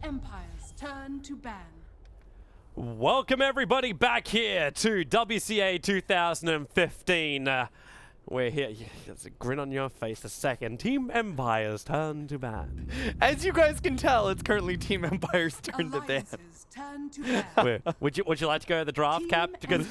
Empire's turn to ban. Welcome everybody back here to WCA 2015. We're here. There's a grin on your face. A second. Team Empire's turn to ban. As you guys can tell, it's currently Team Empire's turn to ban. Turn to ban. Would you like to go to the draft, Cap? Because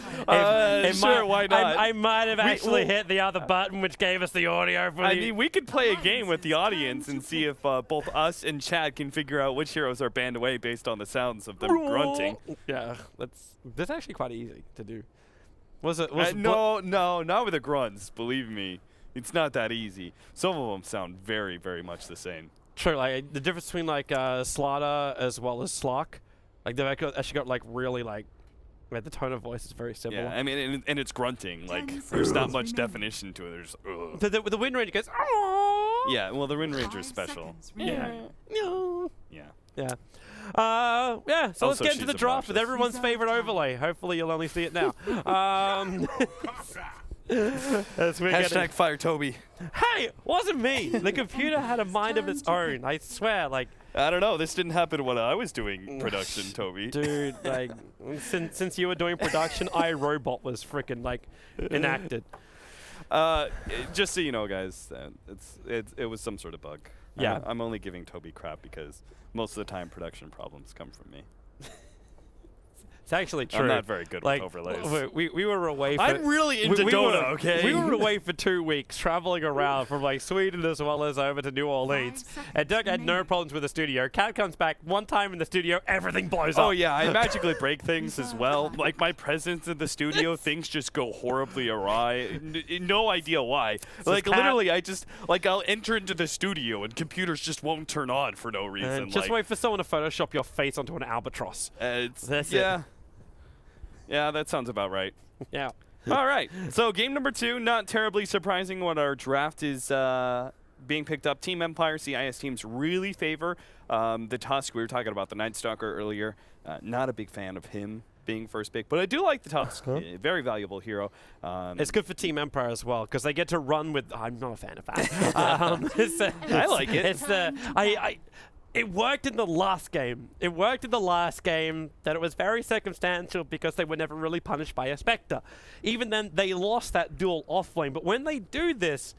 sure, why not? I might have actually hit the other button, which gave us the audio. For I mean, we could play a game with the audience and see if both us and Chad can figure out which heroes are banned away based on the sounds of them grunting. Yeah, that's actually quite easy to do. No, not with the grunts. Believe me, it's not that easy. Some of them sound very, very much the same. True, like the difference between like Slaughter as well as Slock, like they've actually got like really like the tone of voice is very similar. Yeah, I mean, and it's grunting. Like there's not much definition to it. There's the Wind Ranger goes. Oh. Yeah, well the Wind Ranger is special. Yeah. Yeah. Yeah. Yeah, so let's get into the draft with everyone's favorite overlay. Hopefully you'll only see it now. Hashtag fire Toby. Hey, wasn't me. The computer had a mind of its own. I swear, like. I don't know. This didn't happen when I was doing production, Toby. Dude, like, since you were doing production, iRobot was freaking like enacted. Just so you know, guys, it was some sort of bug. Yeah. I'm only giving Toby crap because most of the time production problems come from me. It's actually true. I'm not very good with overlays. We were away for... I'm really into Dota, okay? We were away for 2 weeks, traveling around from like Sweden as well as over to New Orleans. And Doug had no problems with the studio. Cat comes back one time in the studio, everything blows up. Oh yeah, I magically break things as well. Like my presence in the studio, things just go horribly awry. No idea why. Like literally, I'll enter into the studio and computers just won't turn on for no reason. Just wait for someone to Photoshop your face onto an albatross. That's it. Yeah, that sounds about right. Yeah. All right. So game number 2, not terribly surprising what our draft is being picked up. Team Empire CIS teams really favor the Tusk. We were talking about the Night Stalker earlier. Not a big fan of him being first pick, but I do like the Tusk. Very valuable hero. It's good for Team Empire as well because they get to run with. I'm not a fan of that. I like it. It's It worked in the last game. It worked in the last game that it was very circumstantial because they were never really punished by a Spectre. Even then, they lost that duel off lane. But when they do this,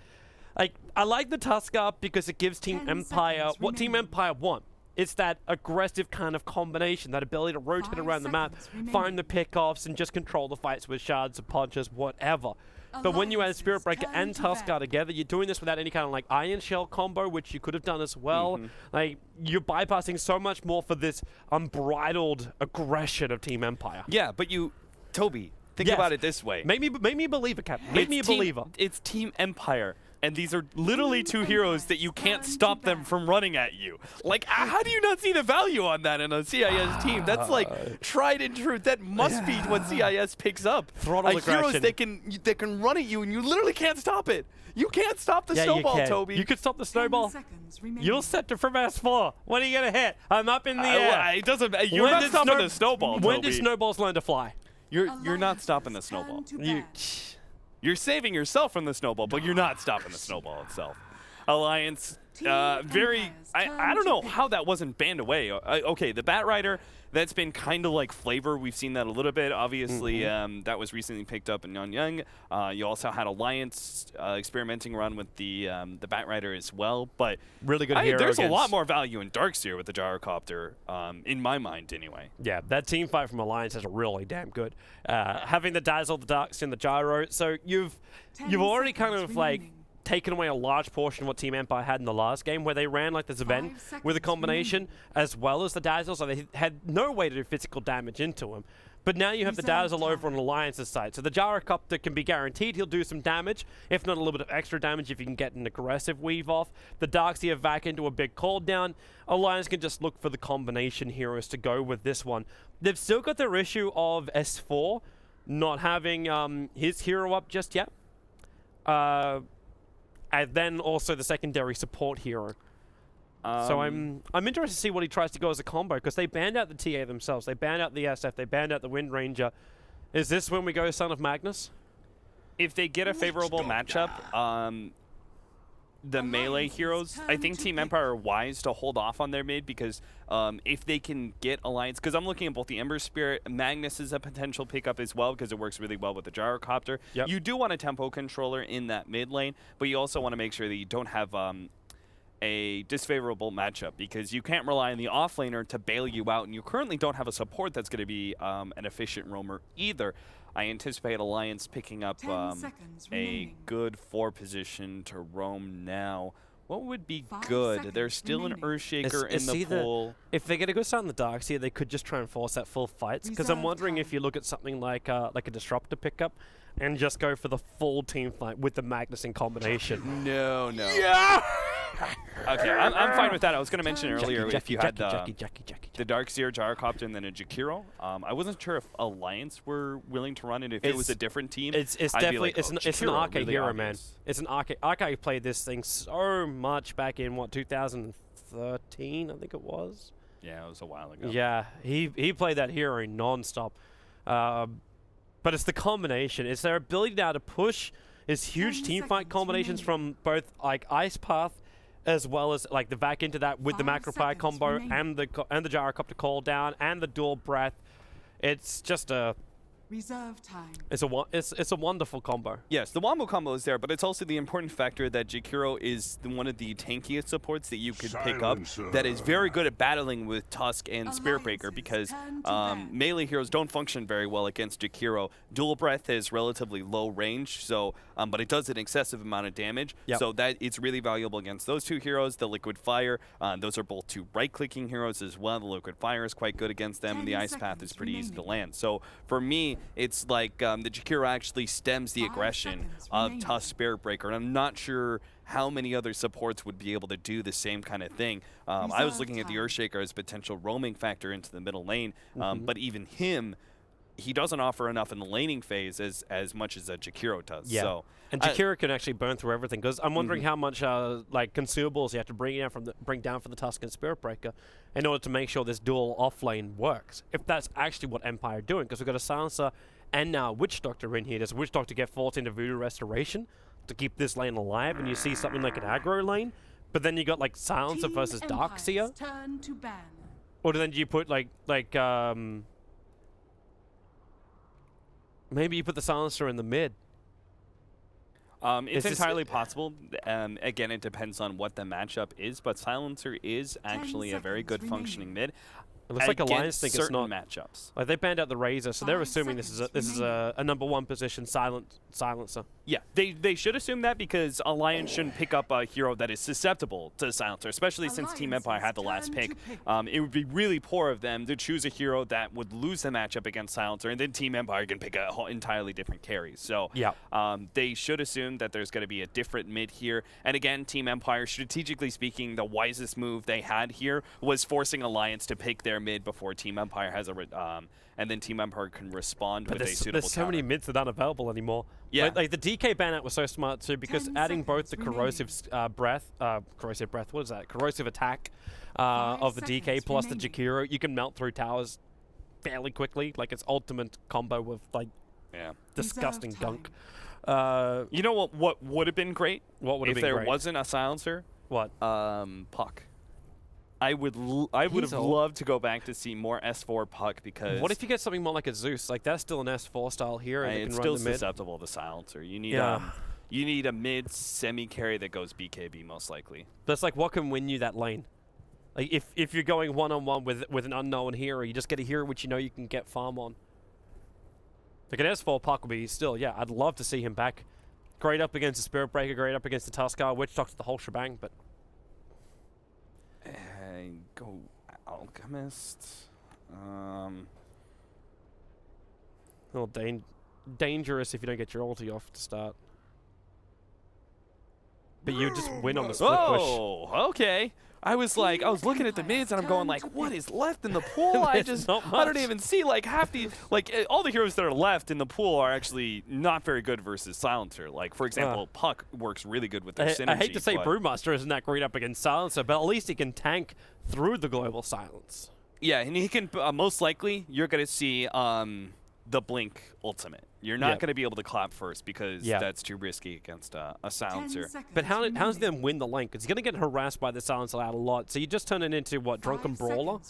like I like the Tusk up because it gives Team Empire what Team Empire want. It's that aggressive kind of combination, that ability to rotate around the map, find the pickoffs, and just control the fights with shards of punches, whatever. But when you add Spirit Breaker and Tuskar together, you're doing this without any kind of like Iron Shell combo, which you could have done as well. Like you're bypassing so much more for this unbridled aggression of Team Empire. Yeah, but Toby, think about it this way. Make me a believer, Cap. Make me a believer. It's Team Empire. And these are literally 2 heroes that you can't stop them from running at you. Like, how do you not see the value on that in a CIS team? That's like tried and true. That must be what CIS picks up. Throttle heroes that can run at you, and you literally can't stop it. You can't stop the snowball, Toby. You could stop the snowball. You'll set it from S4. When are you gonna hit? I'm up in the air. It doesn't. You're not stopping the snowball, Toby. When did snowballs learn to fly? You're not stopping the snowball. You're saving yourself from the snowball, but you're not stopping the snowball itself. Alliance, I don't know how that wasn't banned away. Okay, the Bat Rider, that's been kind of like flavor. We've seen that a little bit. Obviously, that was recently picked up in Nanyang. You also had Alliance experimenting around with the Bat Rider as well. But really good hero. There's a lot more value in Darkseer with the Gyrocopter, in my mind anyway. Yeah, that team fight from Alliance is really damn good. Having the Dazzle, the Darkseer, and the Gyro. So you've already kind of like taken away a large portion of what Team Empire had in the last game, where they ran like this event with a combination as well as the Dazzle, so they had no way to do physical damage into him. But now you have the Dazzle over on Alliance's side, so the Gyrocopter can be guaranteed he'll do some damage, if not a little bit of extra damage if you can get an aggressive weave off. The Darkseer back into a big cooldown. Alliance can just look for the combination heroes to go with this one. They've still got their issue of S4 not having his hero up just yet. And then also the secondary support hero. So I'm interested to see what he tries to go as a combo, because they banned out the TA themselves. They banned out the SF. They banned out the Wind Ranger. Is this when we go Son of Magnus? If they get a favorable matchup, the melee heroes, I think Team Empire are wise to hold off on their mid because if they can get Alliance, because I'm looking at both the Ember Spirit, Magnus is a potential pickup as well because it works really well with the Gyrocopter. Yep. You do want a tempo controller in that mid lane, but you also want to make sure that you don't have a disfavorable matchup because you can't rely on the offlaner to bail you out, and you currently don't have a support that's going to be an efficient roamer either. I anticipate Alliance picking up a good 4 position to roam now. What would be good? There's still an Earthshaker in the pool. If they're going to go start in the Dark Seer, they could just try and force that full fights. Because I'm wondering if you look at something like a Disruptor pickup and just go for the full team fight with the Magnus in combination. No. Yeah! Okay, I'm fine with that. I was going to mention earlier if you had the Darkseer, Gyrocopter, and then a Jakiro. I wasn't sure if Alliance were willing to run it. If it was a different team, it's definitely like, it's an arcade really hero, man. It's an arcade. Arcade played this thing so much back in 2013, I think it was. Yeah, it was a while ago. Yeah, he played that hero non-stop. But it's the combination. It's their ability now to push his huge team fight combinations from both like Ice Path as well as like the back into that with the Macropire combo and the Gyrocopter call down and the dual breath. It's just a reserve time. It's a wonderful combo. Yes, the wombo combo is there, but it's also the important factor that Jakiro is one of the tankiest supports that you could pick up that is very good at battling with Tusk and Spiritbreaker because melee heroes don't function very well against Jakiro. Dual Breath is relatively low range, so but it does an excessive amount of damage, so that it's really valuable against those two heroes. The Liquid Fire, those are both two right-clicking heroes as well. The Liquid Fire is quite good against them, and the Ice Path is pretty easy to land. So for me, it's like the Jakiro actually stems the aggression of Tusk Spiritbreaker, and I'm not sure how many other supports would be able to do the same kind of thing. I was looking at the Earthshaker as potential roaming factor into the middle lane, but even him, he doesn't offer enough in the laning phase as much as a Jakiro does. Yeah. So, and Jakiro can actually burn through everything because I'm wondering how much like consumables you have to bring down from the Tusk and Spiritbreaker in order to make sure this dual off lane works. If that's actually what Empire are doing, because we've got a Silencer and now Witch Doctor in here. Does Witch Doctor get forced into Voodoo Restoration to keep this lane alive? And you see something like an aggro lane, but then you got like Silencer versus Darkseer. Turn to ban. Or then do you put like maybe you put the Silencer in the mid. It's entirely possible. Again, it depends on what the matchup is, but Silencer is actually a very good functioning mid. It looks like Alliance think it's not matchups. Like they banned out the Razor, so they're assuming this is a #1 position Silencer. Yeah, they should assume that because Alliance shouldn't pick up a hero that is susceptible to Silencer, especially since Team Empire had the last pick. It would be really poor of them to choose a hero that would lose the matchup against Silencer, and then Team Empire can pick a whole entirely different carry. So they should assume that there's going to be a different mid here. And again, Team Empire, strategically speaking, the wisest move they had here was forcing Alliance to pick their mid before Team Empire has a and then Team Empire can respond with a suitable There's so many mids that aren't available anymore. Yeah. Like the DK ban out was so smart too because adding both the corrosive what is that? Corrosive attack of the DK plus the Jakiro, you can melt through towers fairly quickly. Like it's ultimate combo with like disgusting gunk. You know what would have been great? What would have been great? If there wasn't a Silencer? What? Puck. I would have loved to go back to see more S4 Puck because... What if you get something more like a Zeus? Like that's still an S4 style hero. It's still susceptible to Silencer. You need a mid semi-carry that goes BKB most likely. But it's like what can win you that lane? Like if you're going one-on-one with an unknown hero, you just get a hero which you know you can get farm on. Like an S4 Puck would be still, I'd love to see him back. Great up against the Spiritbreaker, great up against the Tuskar, Witch Doctor, the whole shebang, but... Go Alchemist. Well, dangerous if you don't get your ulti off to start. But you just win on the split push. Oh, okay. I was looking at the mids and I'm going like, what is left in the pool? I don't even see like half the all the heroes that are left in the pool are actually not very good versus Silencer. Like for example, Puck works really good with their synergy. I hate to say Brewmaster isn't that great up against Silencer, but at least he can tank through the global silence. Yeah, and he can most likely you're gonna see the Blink ultimate. You're not going to be able to clap first because that's too risky against a silencer. But how's them win the lane? Because he's going to get harassed by the silencer out a lot. So you just turn it into, what, Drunken Brawler?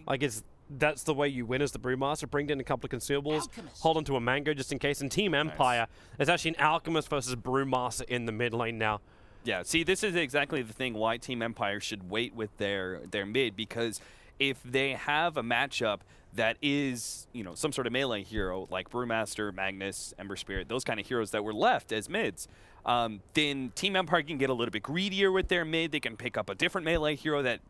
I guess that's the way you win as the Brewmaster. Bring in a couple of consumables, hold onto a Mango just in case. And Team Empire is actually an Alchemist versus Brewmaster in the mid lane now. Yeah, see, this is exactly the thing why Team Empire should wait with their mid, because if they have a matchup that is, you know, some sort of melee hero like Brewmaster, Magnus, Ember Spirit, those kind of heroes that were left as mids, then Team Empire can get a little bit greedier with their mid. They can pick up a different melee hero that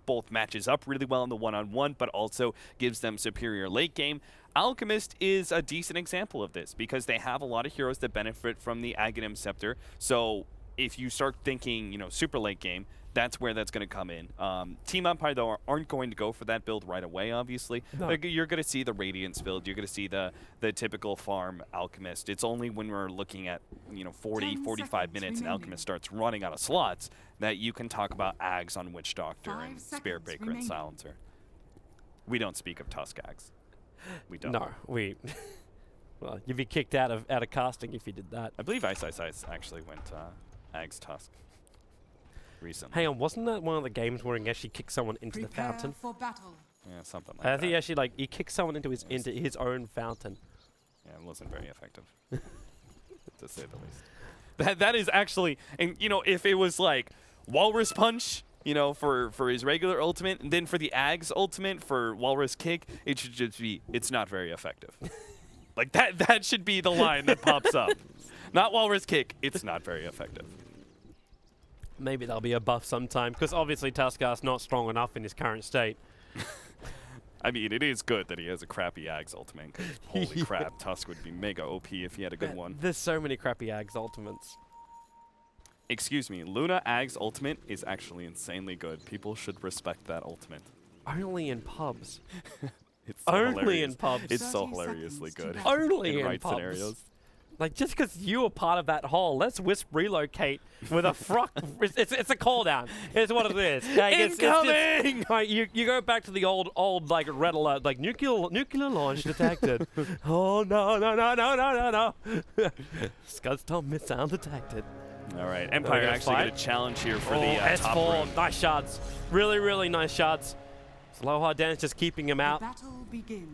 both matches up really well in the one-on-one, but also gives them superior late game. Alchemist is a decent example of this because they have a lot of heroes that benefit from the Aghanim Scepter. So if you start thinking, you know, super late game, that's where that's going to come in. Team Empire, though, aren't going to go for that build right away, obviously. No. You're going to see the Radiance build. You're going to see the typical farm Alchemist. It's only when we're looking at, you know, 40, 45 minutes and Alchemist starts running out of slots that you can talk about Ags on Witch Doctor and Spirit Breaker and Silencer. We don't speak of Tusk Ags. We don't. No, we... Well, you'd be kicked out of casting if you did that. I believe Ice actually went Ags Tusk recently. Hang on, wasn't that one of the games where he actually kicked someone into the fountain? For battle. Yeah, something like that. I think he kicked someone into his own fountain. Yeah, it wasn't very effective, to say the least. That is actually, and you know, if it was like Walrus Punch, you know, for his regular ultimate, and then for the Ags ultimate for Walrus Kick, it should just be, it's not very effective. Like that should be the line that pops up. Not Walrus Kick, it's not very effective. Maybe there'll be a buff sometime, because obviously Tusk's not strong enough in his current state. I mean, it is good that he has a crappy Ags ultimate, because holy crap, Tusk would be mega OP if he had a good one. There's so many crappy Ags ultimates. Excuse me, Luna Ags ultimate is actually insanely good. People should respect that ultimate. Only in pubs. It's so only hilarious. in pubs. It's so hilariously good. Only in right pubs. Scenarios. Like, just because you were part of that hole, let's Wisp relocate with a fruck. It's a call down. It's what it is. Like, Incoming! Right, you go back to the old like red alert, like nuclear launch detected. Oh no. Scudstorm missile detected. All right, Empire actually get a challenge here for the top S4. room. Nice shots. Really nice shots. Slow hard dance just keeping him out.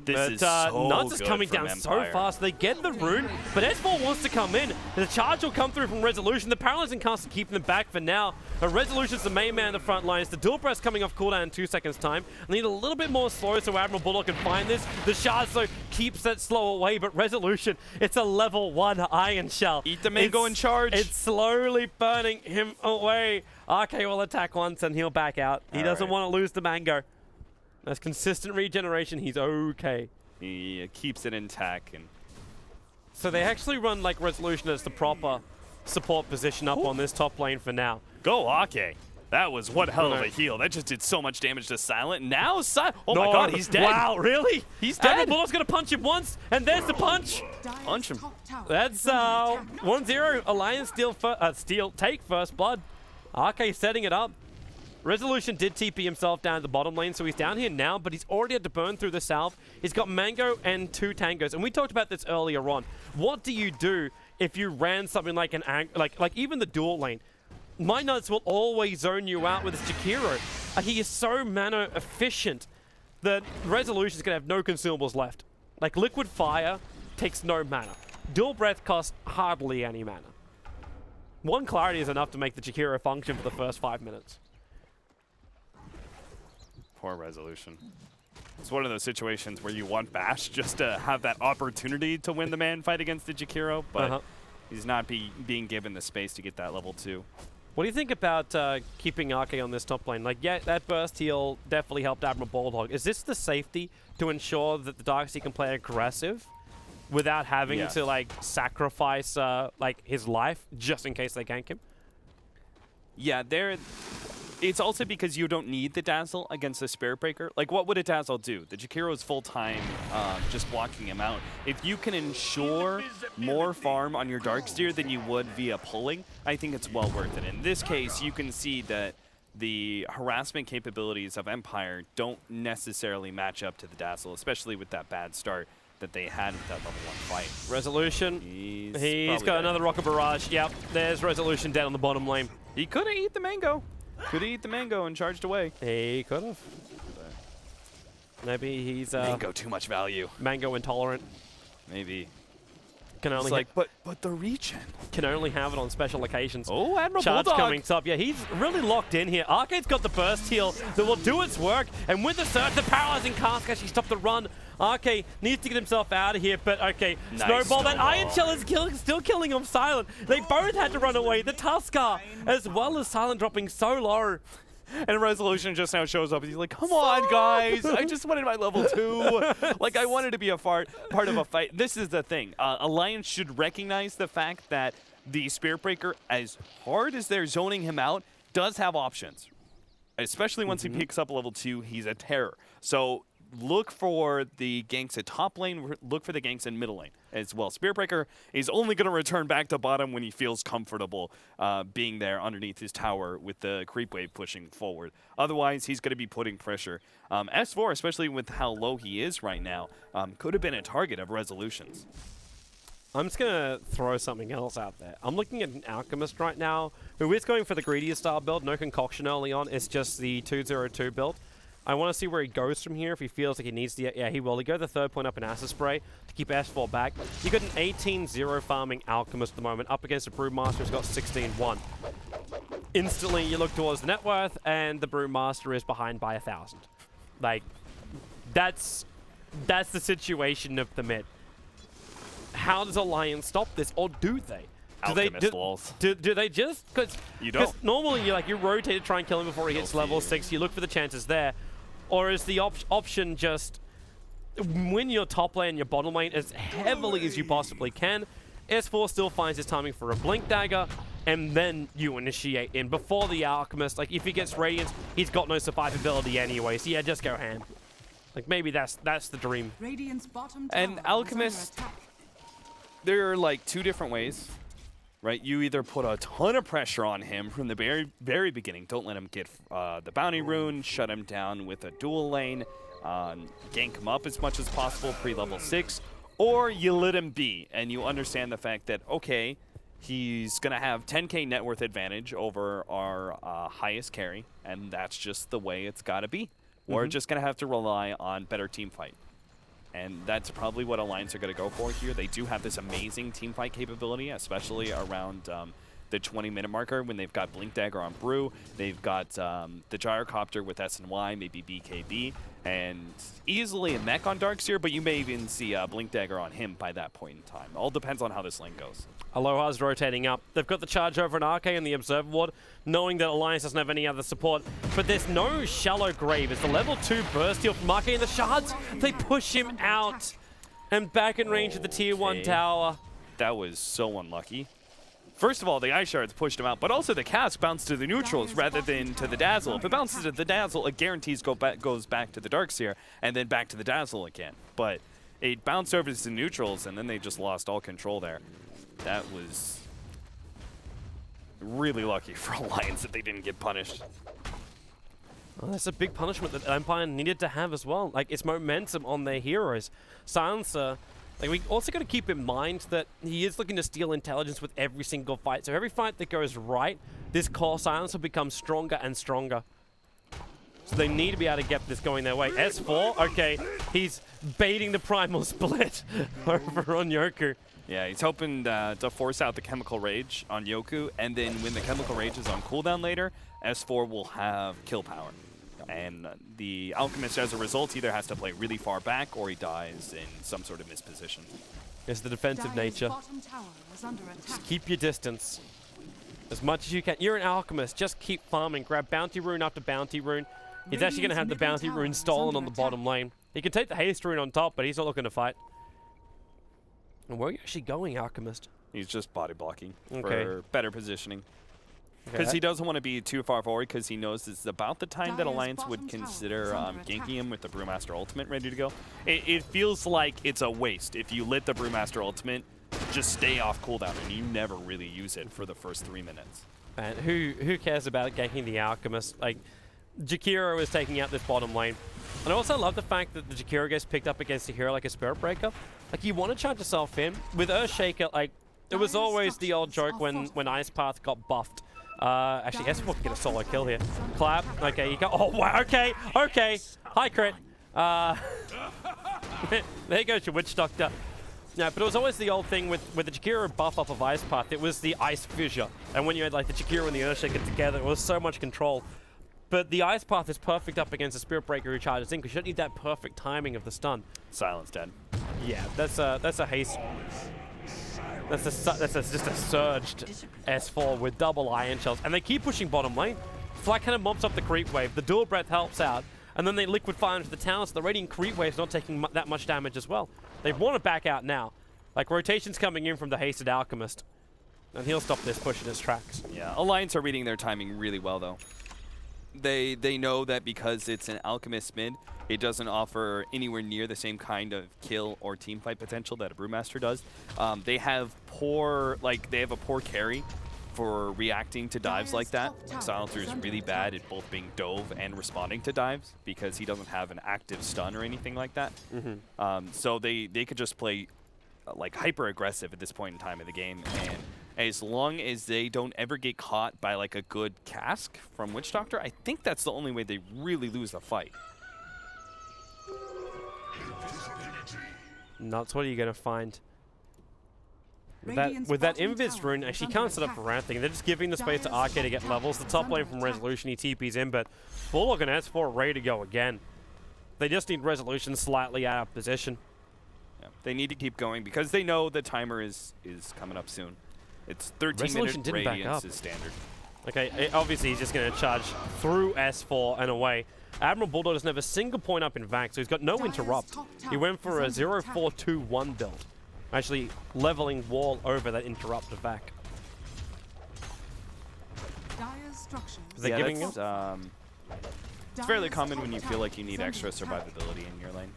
This is so Nuts is good coming from down Empire. so fast. They get the rune, but S4 wants to come in. The charge will come through from Resolution. The Paralyzing Cast is keeping them back for now. But Resolution's the main man in the front lines. The dual press coming off cooldown in 2 seconds time. They need a little bit more slow so Admiral Bulldog can find this. The Shards, though, keeps that slow away, but Resolution, it's a level 1 Iron Shell. Eat the mango and charge. It's slowly burning him away. RK will attack once and he'll back out. He doesn't want to lose the mango. That's consistent regeneration. He's okay. He keeps it intact. And so they actually run like Resolution as the proper support position up on this top lane for now. Go Ake. That was one hell of a heal. That just did so much damage to Silent. Now oh my god, he's dead. Wow, really? He's dead. Admiral Bulldog's gonna punch him once, and there's the punch. Punch him. That's 1-0. Alliance take first blood. RK setting it up. Resolution did TP himself down at the bottom lane, so he's down here now, but he's already had to burn through the south. He's got Mango and 2 Tangos, and we talked about this earlier on. What do you do if you ran something like like even the dual lane? My Nuts will always zone you out with his Jakiro. He is so mana efficient that Resolution is going to have no consumables left. Like Liquid Fire takes no mana. Dual Breath costs hardly any mana. 1 Clarity is enough to make the Jakiro function for the first 5 minutes. Poor Resolution. It's one of those situations where you want Bash just to have that opportunity to win the man fight against the Jakiro, but he's not being given the space to get that level 2. What do you think about keeping RK on this top lane? Like, yeah, that burst heal definitely helped Admiral Bulldog. Is this the safety to ensure that the Darkseid can play aggressive without having to, like, sacrifice, like, his life just in case they gank him? Yeah, it's also because you don't need the Dazzle against the Spirit Breaker. Like, what would a Dazzle do? The Jakiro's full-time just blocking him out. If you can ensure more farm on your Darkseer than you would via pulling, I think it's well worth it. In this case, you can see that the harassment capabilities of Empire don't necessarily match up to the Dazzle, especially with that bad start that they had with that level 1 fight. Resolution. He's got dead. another rocket barrage. Yep, there's Resolution dead on the bottom lane. He could have eaten the mango. Could have eaten the mango and charged away. He could have. Maybe he's Mango too much value. mango intolerant. Maybe. Can only It's like, but the regen. can only have it on special occasions. Oh, Admiral Charge Bulldog. coming up. Yeah, he's really locked in here. Arcade's got the burst heal that will do its work. And with the surge, the paralyzing cast actually stopped the run. Arcade needs to get himself out of here, but okay. Nice Snowball. That snowball. Iron Shell is still killing him silent. They both had to run away. The Tuskar, as well as Silent dropping so low. And Resolution just now shows up and he's like, come on, guys. I just wanted my level 2. Like, I wanted to be a part of a fight. This is the thing. Alliance should recognize the fact that the Spirit Breaker, as hard as they're zoning him out, does have options. Especially once he picks up level 2, he's a terror. So look for the ganks at top lane, look for the ganks in middle lane as well. Spirit Breaker is only going to return back to bottom when he feels comfortable being there underneath his tower with the creep wave pushing forward. Otherwise, he's going to be putting pressure. S4, especially with how low he is right now, could have been a target of Resolutions. I'm just going to throw something else out there. I'm looking at an Alchemist right now who is going for the greedier style build. No concoction early on. It's just the 202 build. I want to see where he goes from here. If he feels like he needs to, yeah, he will. He go the third point up in Acid Spray to keep S4 back. You got an 18-0 farming Alchemist at the moment, up against a Brewmaster who's got 16-1. Instantly, you look towards the net worth, and the Brewmaster is behind by 1,000. Like, that's the situation of the mid. How does Alliance stop this, or do they? Do they just? Because normally you rotate to try and kill him before he hits level 6. You look for the chances there. Or is the option just win your top lane, your bottom lane as heavily as you possibly can? S4 still finds his timing for a Blink Dagger, and then you initiate in before the Alchemist. Like, if he gets Radiance, he's got no survivability anyway, so yeah, just go ham. Like, maybe that's the dream. Radiant's bottom And tower Alchemist, is under attack. there are like 2 different ways, right? You either put a ton of pressure on him from the very beginning. Don't let him get the bounty rune, shut him down with a dual lane, gank him up as much as possible pre-level 6, or you let him be and you understand the fact that, okay, he's going to have 10k net worth advantage over our highest carry, and that's just the way it's got to be. We're just going to have to rely on better team fight. And that's probably what Alliance are going to go for here. They do have this amazing team fight capability, especially around the 20-minute marker when they've got Blink Dagger on Brew. They've got the Gyrocopter with SNY, maybe BKB, and easily a mech on Darkseer, but you may even see Blink Dagger on him by that point in time. All depends on how this lane goes. Aloha's rotating up. They've got the charge over an Arcade in the Observer Ward, knowing that Alliance doesn't have any other support. But there's no shallow grave. It's the level 2 burst heal from Arcade, and the shards, they push him out. And back in range of the tier 1 tower. That was so unlucky. First of all, the Ice Shards pushed him out, but also the cast bounced to the neutrals rather than to the Dazzle. If it bounces to the Dazzle, it guarantees goes back to the Darkseer, and then back to the Dazzle again. But it bounced over to the neutrals, and then they just lost all control there. That was really lucky for Alliance that they didn't get punished. Well, that's a big punishment that Empire needed to have as well. Like, it's momentum on their heroes. Silencer, like, we also got to keep in mind that he is looking to steal intelligence with every single fight. So every fight that goes right, this core Silencer becomes stronger and stronger. So they need to be able to get this going their way. S4, okay, he's baiting the Primal Split over on Yoku. Yeah, he's hoping to force out the Chemical Rage on Yoku, and then when the Chemical Rage is on cooldown later, S4 will have kill power. And the Alchemist, as a result, either has to play really far back or he dies in some sort of misposition. It's the defensive Dire's nature. bottom tower is under attack. Just keep your distance as much as you can. You're an Alchemist. Just keep farming. Grab bounty rune after bounty rune. He's actually going to have the bounty rune stolen on the bottom lane. He can take the haste rune on top, but he's not looking to fight. And where are you actually going, Alchemist? He's just body blocking Okay. for better positioning. Okay, Because he doesn't want to be too far forward, because he knows this is about the time that Dire's Alliance would bottom tower consider is under ganking attack. him with the Brewmaster Ultimate ready to go. It feels like it's a waste if you let the Brewmaster Ultimate just stay off cooldown and you never really use it for the first 3 minutes. And who cares about ganking the Alchemist? Like, Jakiro is taking out this bottom lane. And I also love the fact that the Jakiro gets picked up against a hero like a Spirit Breaker. Like, you want to charge yourself in. With Earthshaker, like, it was always the old joke when Ice Path got buffed. Actually, S4 can get a solo kill here. Clap. Okay, you go. Oh, wow. Okay. Okay. Hi, crit. There goes your Witch Doctor. Yeah, but it was always the old thing with the Jakiro buff off of Ice Path. It was the Ice Fissure. And when you had, like, the Jakiro and the Earthshaker together, it was so much control. But the Ice Path is perfect up against a Spirit Breaker who charges in, because you don't need that perfect timing of the stun. Silence dead. Yeah, that's a haste. That's just a surged S4 with double Iron Shells. And they keep pushing bottom lane. Flat Cannon mops up the creep wave. The dual breath helps out. And then they liquid fire into the tower, so the Radiant creep wave's not taking that much damage as well. They want to back out now. Like, rotation's coming in from the hasted Alchemist. And he'll stop this push in his tracks. Yeah, Alliance are reading their timing really well, though. They know that because it's an Alchemist mid, it doesn't offer anywhere near the same kind of kill or team fight potential that a Brewmaster does. They have a poor carry for reacting to dives like that. Silencer is really bad at both being dove and responding to dives because he doesn't have an active stun or anything like that. So they could just play like hyper aggressive at this point in time of the game, and as long as they don't ever get caught by like a good cask from Witch Doctor, I think that's the only way they really lose the fight. And that's what you're going to find. With that Invis rune, actually can't set up for Ranting. They're just giving the space to Arcade to get levels. The top lane from Resolution, he TP's in, but Bullock and S4 are ready to go again. They just need Resolution slightly out of position. Yeah, they need to keep going because they know the timer is coming up soon. It's 13-minute radiance is standard. Okay, obviously he's just going to charge through S4 and away. Admiral Bulldog doesn't have a single point up in Vac, so he's got no interrupt. He went for a 0-4-2-1 build. Actually leveling wall over that interrupt of Vac. They're giving it? It's fairly common when you feel like you need extra survivability in your lane.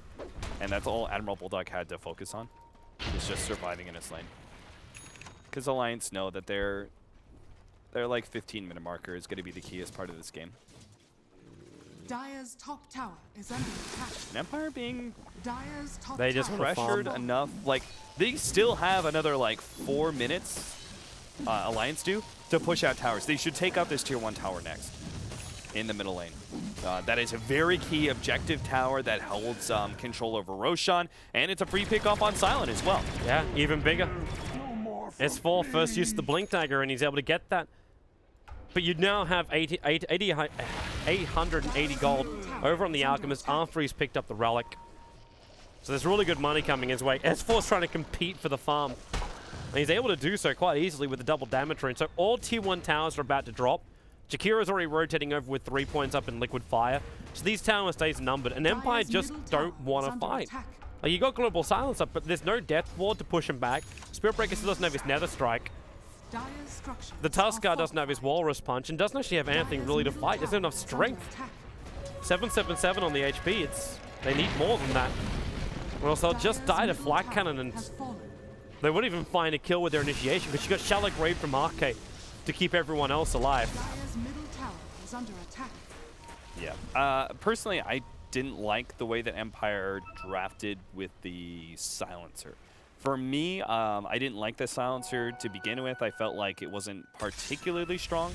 And that's all Admiral Bulldog had to focus on. Is just surviving in his lane. Because Alliance know that their like 15-minute marker is going to be the keyest part of this game. Dire's top tower is under attack. And Empire being they just pressured enough. Like, they still have another like 4 minutes, Alliance do, to push out towers. They should take out this tier 1 tower next in the middle lane. That is a very key objective tower that holds control over Roshan, and it's a free pick off on Silent as well. Yeah, even bigger. S4 first used the Blink Dagger, and he's able to get that. But you now have 880 gold over on the Alchemist after he's picked up the Relic. So there's really good money coming his way. S4's trying to compete for the farm. And he's able to do so quite easily with the double damage rune. So all tier 1 towers are about to drop. Jakiro's already rotating over with 3 points up in Liquid Fire. So these tower stays numbered. And Empire just don't want to fight. Like, you got Global Silence up, but there's no Death Ward to push him back. Spirit Breaker still doesn't have his Nether Strike. The Tuskar doesn't have his Walrus Punch and doesn't actually have anything really to fight. There's enough strength. 777 on the HP. They need more than that. Or else they'll just die to Flat Cannon, and they wouldn't even find a kill with their initiation because you got Shallow Grave from Arcade to keep everyone else alive. Yeah. Personally, I didn't like the way that Empire drafted with the Silencer. For me, I didn't like the Silencer to begin with. I felt like it wasn't particularly strong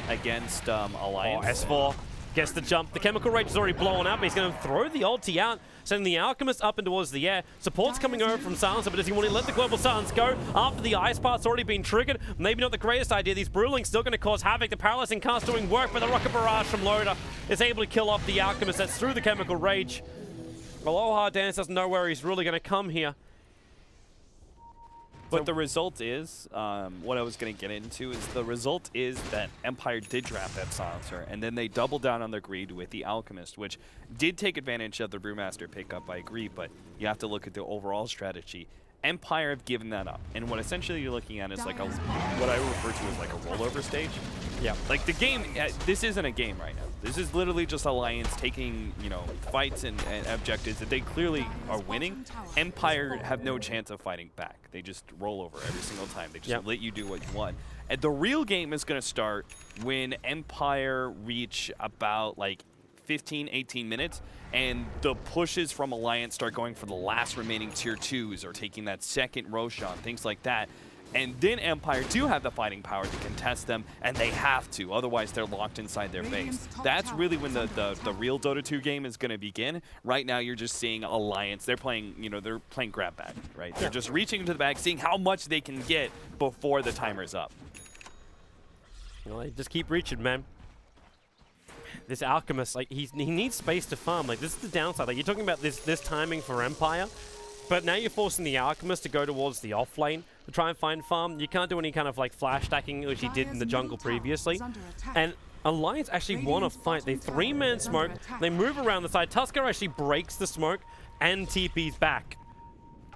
against Alliance. Oh, S4 gets the jump. The Chemical Rage is already blowing up. He's going to throw the ulti out, sending the Alchemist up and towards the air. Support's coming over from Silencer, but does he want to let the Global Silence go after the Ice Path's already been triggered? Maybe not the greatest idea. These Brewlings still going to cause havoc. The Paralyzing Cast doing work, but the Rocket Barrage from Loda is able to kill off the Alchemist. That's through the Chemical Rage. Aloha Dance doesn't know where he's really going to come here. But the result is, what I was going to get into is the result is that Empire did draft that Silencer, and then they doubled down on their greed with the Alchemist, which did take advantage of the Brewmaster pickup, I agree, but you have to look at the overall strategy. Empire have given that up, and what essentially you're looking at is like what I refer to as like a rollover stage. Yeah, like the game, this isn't a game right now. This is literally just Alliance taking, you know, fights and objectives that they clearly are winning. Empire have no chance of fighting back. They just roll over every single time. They just let you do what you want. And the real game is going to start when Empire reach about like 15, 18 minutes, and the pushes from Alliance start going for the last remaining tier 2s or taking that second Roshan, things like that. And then Empire do have the fighting power to contest them, and they have to. Otherwise, they're locked inside their base. That's really when the real Dota 2 game is going to begin. Right now, you're just seeing Alliance. They're playing, they're playing grab bag, right? They're just reaching into the bag, seeing how much they can get before the timer's up. Well, they just keep reaching, man. This Alchemist, like, he needs space to farm. Like, this is the downside. Like, you're talking about this timing for Empire, but now you're forcing the Alchemist to go towards the off lane to try and find farm. You can't do any kind of like flash stacking, which he did in the jungle previously. And Alliance actually want to fight. They 3-man smoke. They move around the side. Tusker actually breaks the smoke and TP's back.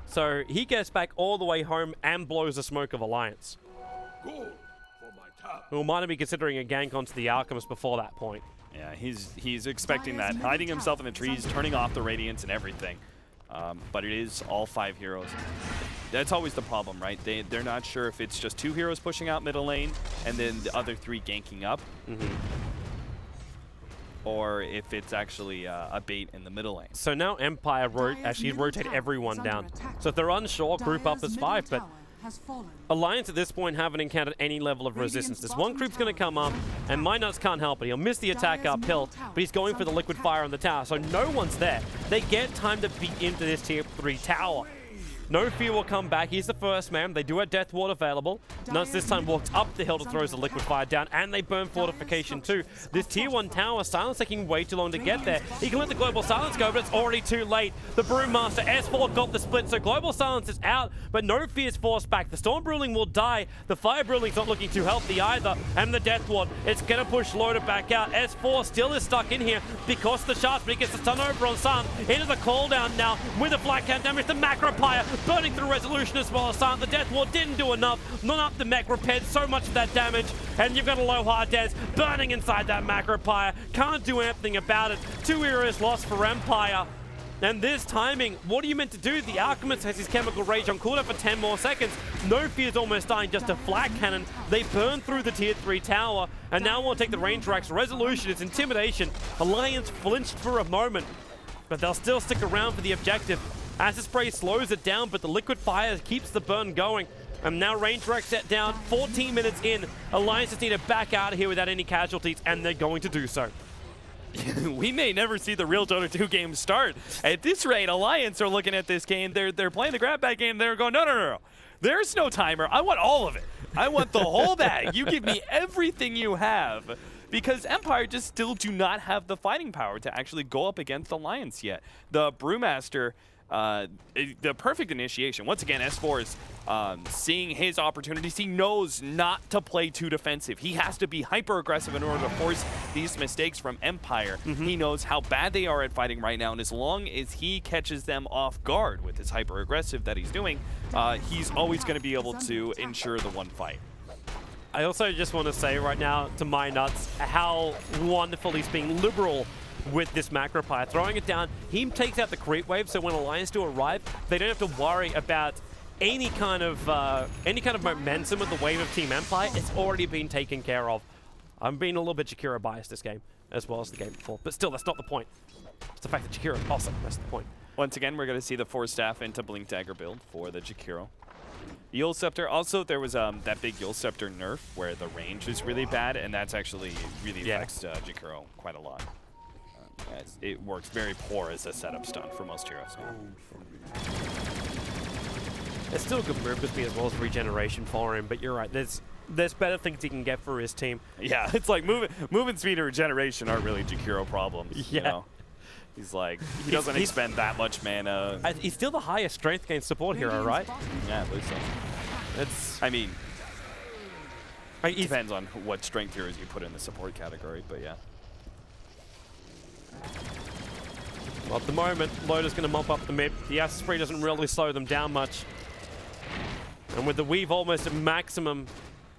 So he gets back all the way home and blows the smoke of Alliance. Who might have been considering a gank onto the Alchemist before that point. Yeah, he's expecting that, hiding himself in the trees, turning off the Radiance and everything. But it is all 5 heroes. That's always the problem, right? They're not sure if it's just 2 heroes pushing out middle lane and then the other 3 ganking up, or if it's actually a bait in the middle lane. So now Empire actually rotate everyone down. So if they're unsure, group up as 5, but Alliance at this point haven't encountered any level of resistance. This one creep's going to come up, and MyNuts can't help it. He'll miss the attack uphill, but he's going for the liquid fire on the tower, so no one's there. They get time to beat into this tier 3 tower. No Fear will come back. He's the first man. They do have Death Ward available. Nuts this time walks up the hill to throws the liquid fire down, and they burn fortification too. This tier 1 tower, Silence taking way too long to get there. He can let the Global Silence go, but it's already too late. The Brewmaster, S4 got the split, so Global Silence is out, but no Fear is forced back. The Storm Bruling will die. The Fire Bruling's not looking too healthy either, and the Death Ward, it's going to push Loader back out. S4 still is stuck in here because of the shots, but he gets the stun over on Silence. Into the cooldown now with the flat count damage. The Macropire burning through Resolution as well as Silence. The Death Ward didn't do enough. Not up the mech, repaired so much of that damage, and you've got a low hard Des burning inside that Macropire. Can't do anything about it. 2 heroes lost for Empire. And this timing, what are you meant to do? The Alchemist has his Chemical Rage on cooldown for 10 more seconds. No Fear's almost dying, just a flat cannon. They burn through the tier 3 tower, and now we'll take the range racks. Resolution, it's Intimidation. Alliance flinched for a moment, but they'll still stick around for the objective. Acid Spray slows it down, but the Liquid Fire keeps the burn going. And now range rack set down, 14 minutes in. Alliance just need to back out of here without any casualties, and they're going to do so. We may never see the real Dota 2 game start. At this rate, Alliance are looking at this game. They're playing the grab bag game. They're going, no. There's no timer. I want all of it. I want the whole bag. You give me everything you have. Because Empire just still do not have the fighting power to actually go up against Alliance yet. The Brewmaster, the perfect initiation. Once again, S4 is seeing his opportunities. He knows not to play too defensive. He has to be hyper-aggressive in order to force these mistakes from Empire. He knows how bad they are at fighting right now, and as long as he catches them off guard with his hyper-aggressive that he's doing, he's always going to be able to ensure the one fight. I also just want to say right now to MyNuts how wonderful he's being liberal with this Macropire. Throwing it down, he takes out the creep wave, so when Alliance do arrive, they don't have to worry about any kind of momentum with the wave of Team Empire. It's already been taken care of. I'm being a little bit Jakiro biased this game, as well as the game before, but still, that's not the point. It's the fact that Jakiro is awesome. That's the point. Once again, we're going to see the 4 staff into Blink Dagger build for the Jakiro. Yule Scepter, also there was that big Yule Scepter nerf where the range is really bad, and that's actually really affects Jakiro quite a lot. It works very poor as a setup stun for most heroes now. It's still a good move with me as well as regeneration for him, but you're right, there's better things he can get for his team. Yeah, it's like movement speed and regeneration aren't really Jakiro problems. Yeah. You know? He's like, he doesn't expend that much mana. He's still the highest strength gain support hero, right? Yeah, I believe so. I mean, it depends on what strength heroes you put in the support category, but yeah. Well, at the moment, Loader's going to mop up the mid. The Acid Spree doesn't really slow them down much. And with the Weave almost at maximum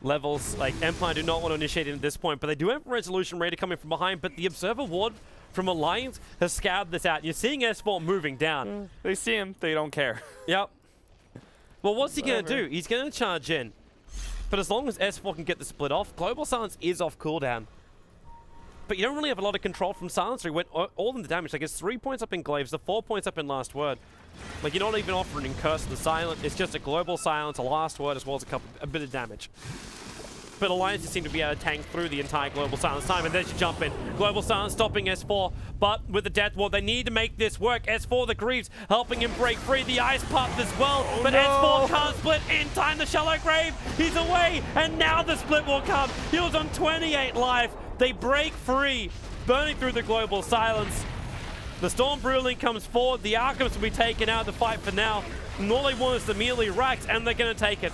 levels, like Empire do not want to initiate it at this point, but they do have Resolution ready to come in from behind, but the Observer Ward from Alliance has scoured this out. You're seeing S4 moving down. They see him, they don't care. Yep. Well, what's he going to do? He's going to charge in. But as long as S4 can get the split off, Global Silence is off cooldown. but you don't really have a lot of control from Silencer. He went all in the damage. Like, it's 3 points up in Glaives, the 4 points up in Last Word. Like, you're not even offering Curse of the Silent. It's just a global silence, a Last Word, as well as a bit of damage. But Alliances seem to be able to tank through the entire Global Silence time, and there's your jump in. Global Silence stopping S4, but with the Death Ward, they need to make this work. S4, the Greaves, helping him break free. The Ice Puff as well, but S4 can't split in time. The Shallow Grave, he's away, and now the split will come. He was on 28 life. They break free, burning through the Global Silence. The Storm Bruling comes forward. The Alchemist will be taken out of the fight for now. And all they want is the melee racks, and they're going to take it.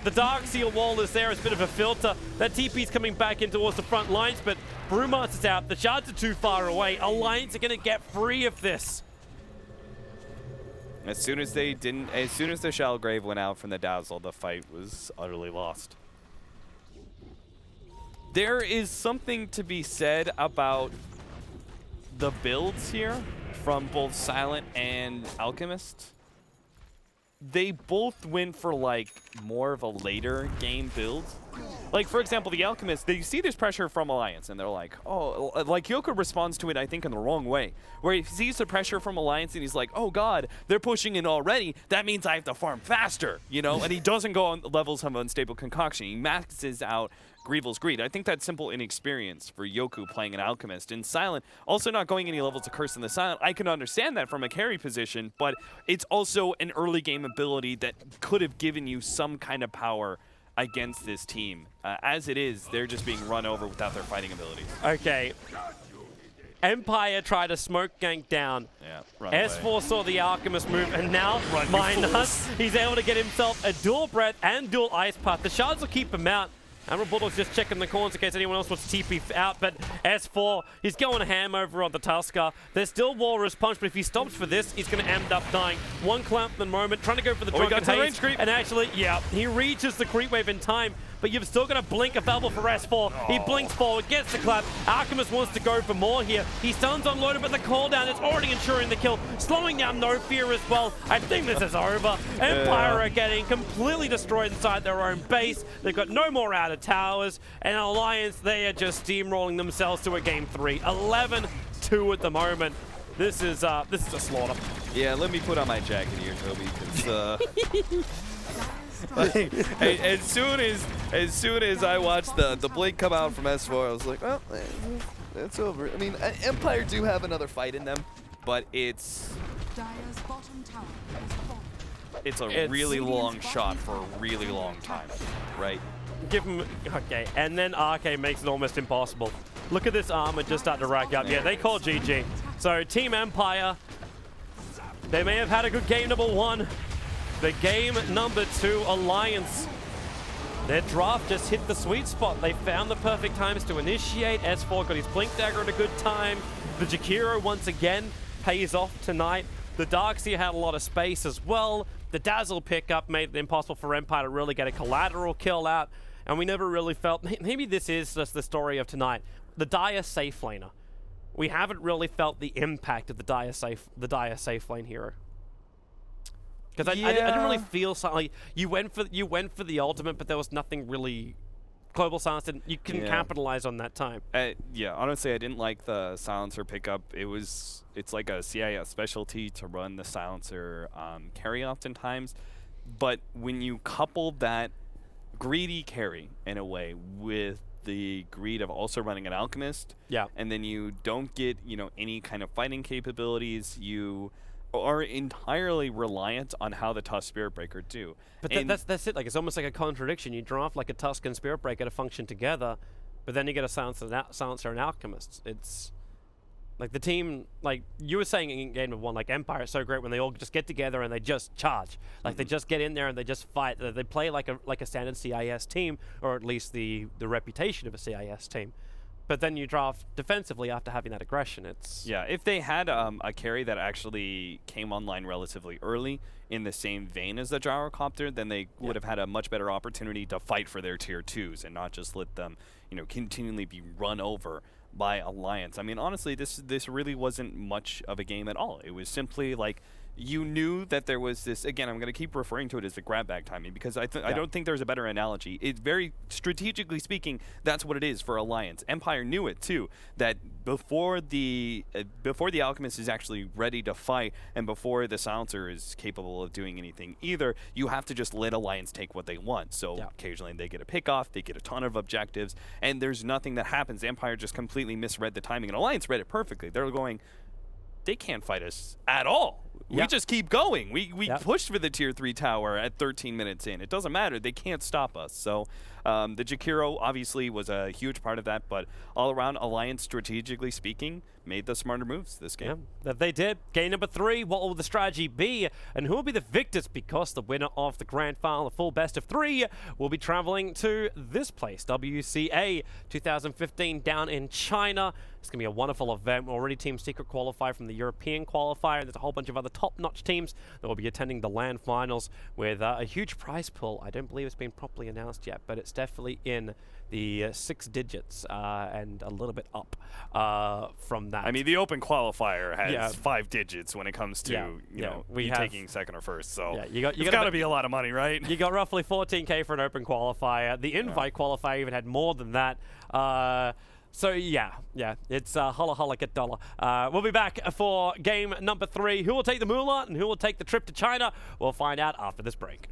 The Dark Seal wall is there as a bit of a filter. That TP's coming back in towards the front lines, but Brewmaster's out. The shards are too far away. Alliance are going to get free of this. As soon as the Shallow Grave went out from the Dazzle, the fight was utterly lost. There is something to be said about the builds here from both Silent and Alchemist. They both went for like more of a later game build. Like, for example, the Alchemist, they see this pressure from Alliance and they're like, oh, like Yoko responds to it, I think, in the wrong way. Where he sees the pressure from Alliance and he's like, oh God, they're pushing in already. That means I have to farm faster, you know? And he doesn't go on levels of Unstable Concoction. He maxes out Greevil's Greed. I think that's simple inexperience for Yoku playing an Alchemist. And Silent, also not going any levels to Curse in the Silent. I can understand that from a carry position, but it's also an early game ability that could have given you some kind of power against this team. As it is, they're just being run over without their fighting abilities. Okay. Empire tried to smoke gank down. Yeah, run S4 away. saw the Alchemist move, and now Minus, he's able to get himself a dual breath and dual ice path. The shards will keep him out. And Bulldog's just checking the corners in case anyone else wants to TP out, but S4, he's going ham over on the Tusker. There's still Walrus Punch, but if he stops for this, he's going to end up dying. One clamp at the moment, trying to go for the Drunken Haze. And actually, yeah, he reaches the creep wave in time, but you've still got to blink available for S4. He blinks forward, gets the clap. Alchemist wants to go for more here. He stuns on Loader, but the cooldown is already ensuring the kill. Slowing down No Fear as well. I think this is over. Empire are getting completely destroyed inside their own base. They've got no more outer towers. And Alliance, they are just steamrolling themselves to a game 3. 11-2 at the moment. This is a slaughter. Yeah, let me put on my jacket here, Toby, because like, as soon as I watched the blink come out from S4, I was like, well, it's over. I mean, Empire do have another fight in them, but it's a really long shot for a really long time, right? Give him, okay, and then RK makes it almost impossible. Look at this armor just start to rack up. Yeah, they call GG. So Team Empire, they may have had a good game number 1. The game number 2, Alliance. Their draft just hit the sweet spot. They found the perfect times to initiate. S4 got his Blink Dagger at a good time. The Jakiro once again pays off tonight. The Darkseer had a lot of space as well. The Dazzle pickup made it impossible for Empire to really get a collateral kill out. And we never really felt, maybe this is just the story of tonight. The Dire safe laner. We haven't really felt the impact of the Dire safe lane hero. Because I didn't really feel something. Like, you went for the ultimate, but there was nothing really. Global Silence, and you can capitalize on that time. Yeah, honestly, I didn't like the Silencer pickup. It's like a CIS specialty to run the Silencer carry oftentimes. But when you couple that greedy carry, in a way, with the greed of also running an Alchemist, and then you don't get, any kind of fighting capabilities, you are entirely reliant on how the Tusk Spirit Breaker do. But that's it. Like, it's almost like a contradiction. You draft like a Tusk and Spirit Breaker to function together, but then you get a Silencer and Alchemist. It's like the team, like you were saying in game of 1, like Empire is so great when they all just get together and they just charge. Like they just get in there and they just fight. They play like a standard CIS team, or at least the reputation of a CIS team. But then you draft defensively after having that aggression. Yeah, if they had a carry that actually came online relatively early in the same vein as the Gyrocopter, then they would have had a much better opportunity to fight for their tier 2s and not just let them, continually be run over by Alliance. I mean, honestly, this really wasn't much of a game at all. It was simply like, you knew that there was this, again, I'm going to keep referring to it as the grab bag timing because I don't think there's a better analogy. It's very, strategically speaking, that's what it is for Alliance. Empire knew it too, that before the Alchemist is actually ready to fight and before the Silencer is capable of doing anything either, you have to just let Alliance take what they want. So occasionally they get a pick off, they get a ton of objectives, and there's nothing that happens. Empire just completely misread the timing, and Alliance read it perfectly. They're going, they can't fight us at all. We just keep going. We pushed for the tier 3 tower at 13 minutes in. It doesn't matter. They can't stop us. So the Jakiro obviously was a huge part of that, but all around, Alliance, strategically speaking, made the smarter moves this game. Yeah, that they did. Game number 3, what will the strategy be? And who will be the victors? Because the winner of the grand final, the full best of 3, will be traveling to this place, WCA 2015 down in China. It's going to be a wonderful event. We're already Team Secret qualified from the European qualifier. There's a whole bunch of other top-notch teams that will be attending the LAN finals with a huge prize pool. I don't believe it's been properly announced yet, but it's definitely in the 6 digits and a little bit up from that. I mean, the Open Qualifier has 5 digits when it comes to you know, taking second or first. So it's got to be a lot of money, right? You got roughly 14K for an Open Qualifier. The Invite Qualifier even had more than that. So yeah, it's holla holla get dollar. We'll be back for game number 3. Who will take the moolah and who will take the trip to China? We'll find out after this break.